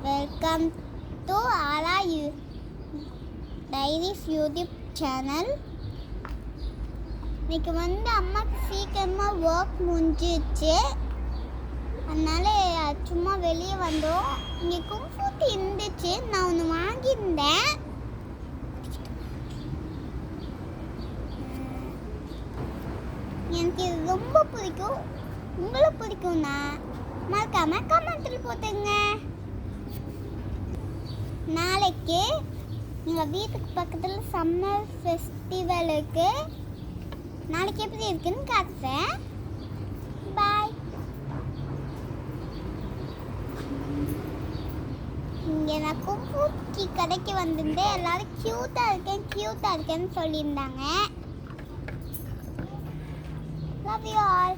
Welcome to Ala diaries YouTube channel. இன்னைக்கு அம்மாவுக்கு சீக்கிரமாக ஒர்க் முடிஞ்சிச்சு. அதனால சும்மா வெளியே வந்தோம். இங்கே கும்ஃபூட்டி இருந்துச்சு, நான் ஒன்று வாங்கியிருந்தேன். எனக்கு இது ரொம்ப பிடிக்கும். உங்களுக்கு பிடிக்கும்னா மறக்காம கமெண்ட்ல போட்டுங்க. நாளைக்கு எங்கள் வீட்டுக்கு பக்கத்தில் சம்மர் ஃபெஸ்டிவல் இருக்கு. நாளைக்கு எப்படி இருக்குன்னு காட்டுறேன். பாய். இங்கே நான் கும்ஃபூட்டி கடைக்கு வந்திருந்தேன். எல்லாரும் க்யூட்டாக இருக்கேன்னு சொல்லியிருந்தாங்க. Love you all.